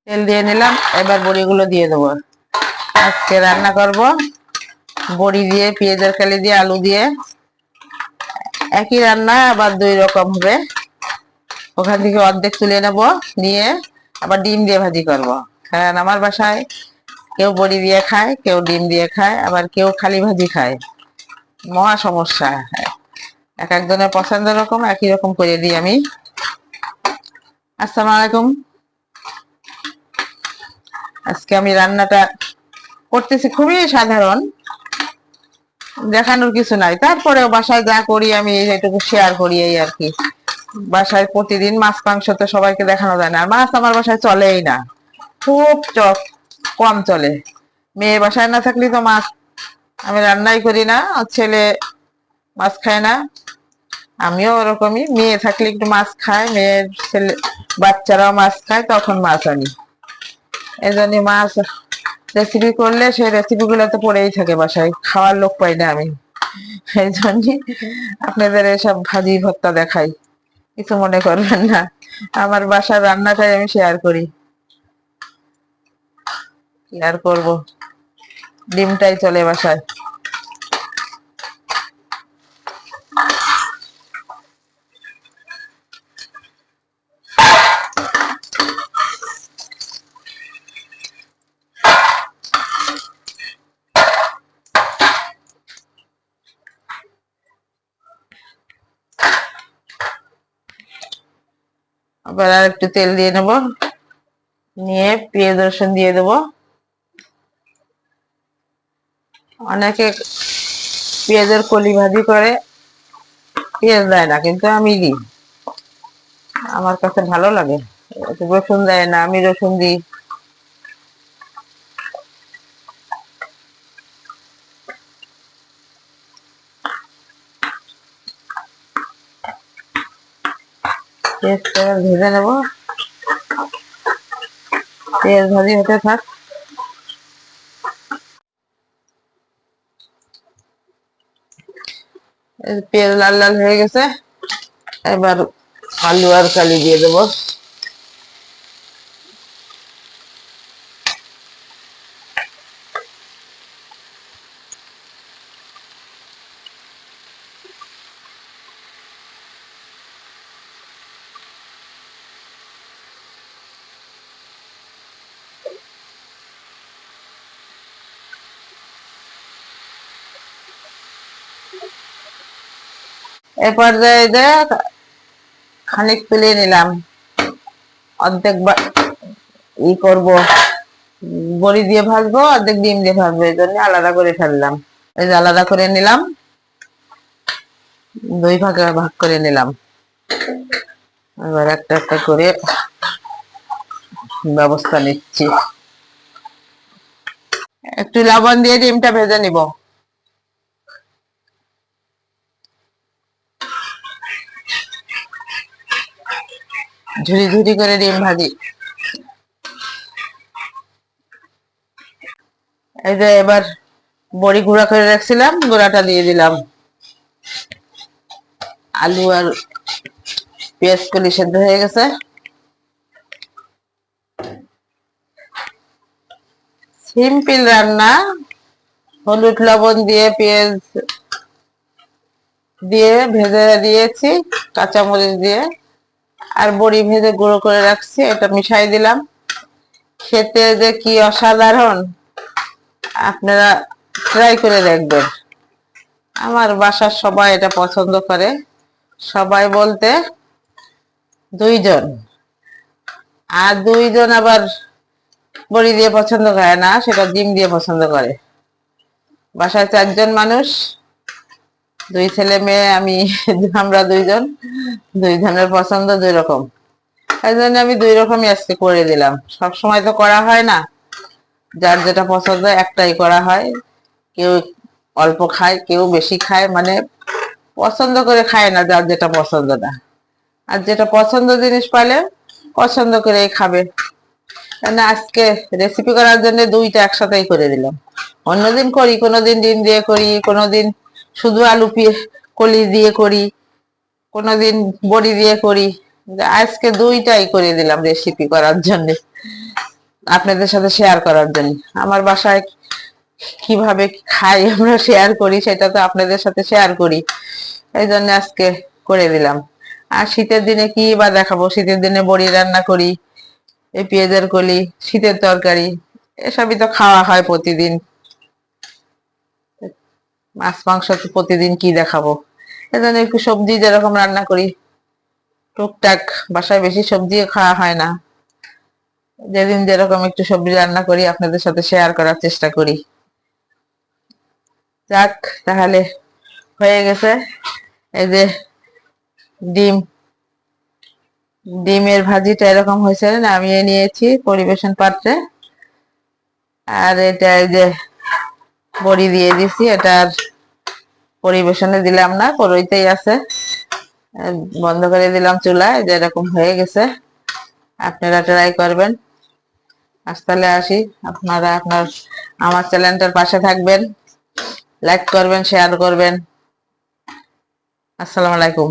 তেল দিয়ে নিলাম, এবার বড়িগুলো দিয়ে দেবো। আজকে রান্না করব বড়ি দিয়ে, পেঁয়াজের কালি দিয়ে, আলু দিয়ে। একই রান্না আবার দুই রকম হবে। ওখান থেকে অর্ধেক তুলে নেব, নিয়ে আবার ডিম দিয়ে ভাজি করব। কারণ আমার বাসায় কেউ বড়ি দিয়ে খায়, কেউ ডিম দিয়ে খায়, আবার কেউ খালি ভাজি খায়। মহা সমস্যা, এক একজনের পছন্দ রকম, একই রকম করে দিই আমি। আসসালামু আলাইকুম। আজকে আমি রান্নাটা করতেছি খুবই সাধারণ, দেখানোর কিছু নাই। তারপরেও বাসায় যা করি আমি এইটুকু শেয়ার করি, এই আর কি। বাসায় প্রতিদিন মাছ মাংস তো সবাইকে দেখানো যায় না, আর মাছ আমার বাসায় চলেই না, খুব কম চলে। মেয়ে বাসায় না থাকলে তো মাছ আমি রান্নাই করি না। ছেলে মাছ খায় না, আমিও ওরকমই। মেয়ে থাকলে একটু মাছ খায়, মেয়ের ছেলে বাচ্চারাও মাছ খায়, তখন মাছ আনি। এই জন্য মাছ রেসিপি করলে সেই রেসিপি গুলো তো পড়েই থাকে বাসায়, খাওয়ার লোক পাই না আমি। এই জন্য আপনাদের এসব ভাজি ভর্তা দেখাই, কিছু মনে করবেন না। আমার বাসার রান্নাটাই আমি শেয়ার করি, কি আর করবো, ডিমটাই চলে বাসায়। আবার আর একটু তেল দিয়ে নেব, নিয়ে পেঁয়াজ রসুন দিয়ে দেবো। অনেকে পেঁয়াজের কলি ভাজি করে, পেঁয়াজ দেয় না, কিন্তু আমি দিই, আমার কাছে ভালো লাগে। রসুন দেয় না, আমি রসুন দিই। পেঁয়াজটা ভেজে নেব, পেঁয়াজ ভাজি হতে থাক। পেঁয়াজ লাল লাল হয়ে গেছে, এবার আলু আর কালি দিয়ে দেবো। এ পর্যায়ে খানিক তুলে নিলাম, অর্ধেক ই করব, বড়ি দিয়ে ভাজবো, অর্ধেক ডিম দিয়ে ভাজবো, এই জন্য আলাদা করে ফেললাম। এই যে আলাদা করে নিলাম, দুই ভাগে ভাগ করে নিলাম। এবার একটা একটা করে ব্যবস্থা নিচ্ছি। একটু লবণ দিয়ে ডিমটা ভেজে নিব। ঝুরি ঝুরি করে ডিম ভাজি। এই যে এবার বড়ি গুঁড়া করে রাখছিলাম, গুঁড়াটা দিয়ে দিলাম। আলু আর পেঁয়াজ কলি সেদ্ধ হয়ে গেছে। সিম্পল রান্না, হলুদ লবণ দিয়ে পেঁয়াজ দিয়ে ভেজে দিয়েছি, কাঁচামরিচ দিয়ে, আর বড়ি ভেজে গুঁড়ো করে রাখছি, এটা মিশাই দিলাম। খেতে যে কি অসাধারণ, আপনারা ট্রাই করে দেখবেন। আমার বাসার সবাই এটা পছন্দ করে, সবাই বলতে দুইজন, আর দুইজন আবার বড়ি দিয়ে পছন্দ করে না, সেটা ডিম দিয়ে পছন্দ করে। বাসায় 4 জন মানুষ, 2 ছেলে মেয়ে, আমি, আমরা দুইজন, দুইজনের পছন্দ 2 রকম। এই জন্য আমি 2 রকমই আজকে করে দিলাম। সব সময় তো করা হয় না, যার যেটা পছন্দ একটাই করা হয়। কেউ অল্প খায়, কেউ বেশি খায়, মানে পছন্দ করে খায় না যার যেটা পছন্দ না। আর যেটা পছন্দ জিনিস পালে পছন্দ করেই খাবে। মানে আজকে রেসিপি করার জন্য 2টা একসাথেই করে দিলাম। অন্যদিন করি, কোনোদিন ডিম দিয়ে করি, কোনোদিন শুধু আলু কলি দিয়ে করি, কোনোদিন বড়ি দিয়ে করি। আজকে 2টাই করে দিলাম রেসিপি করার জন্য। আপনাদের সাথে শেয়ার করার জন্য। আমার বাসায় কিভাবে খাই আমরা শেয়ার করি, সেটা তো আপনাদের সাথে শেয়ার করি, এই জন্য আজকে করে দিলাম। আর শীতের দিনে কি বা দেখাবো, শীতের দিনে বড়ি রান্না করি, এই পেঁয়াজের কলি, শীতের তরকারি, এসবই তো খাওয়া হয় প্রতিদিন। মাছ মাংস তো প্রতিদিন কি দেখাবো, এজন্য একটু সবজি যেরকম রান্না করি টুকটাক। বাসায় বেশি সবজিও খাওয়া হয় না, যেদিন যেরকম একটু সবজি রান্না করি আপনাদের সাথে শেয়ার করার চেষ্টা করি। যাক, তাহলে হয়ে গেছে। এই যে ডিম, ডিমের ভাজিটা এরকম হয়েছে, নামিয়ে নিয়েছি পরিবেশন পাত্রে। আর এটা এই যে বড়ি দিয়ে দিছি, এটা আর পরিবেশনে দিলাম না, কড়াইতেই আছে। বন্ধ করে দিলাম চুলায়, যে এরকম হয়ে গেছে। আপনারা ট্রাই করবেন। আজ তাহলে আসি, আপনারা আমার চ্যানেলটার পাশে থাকবেন, লাইক করবেন, শেয়ার করবেন। আসসালামু আলাইকুম।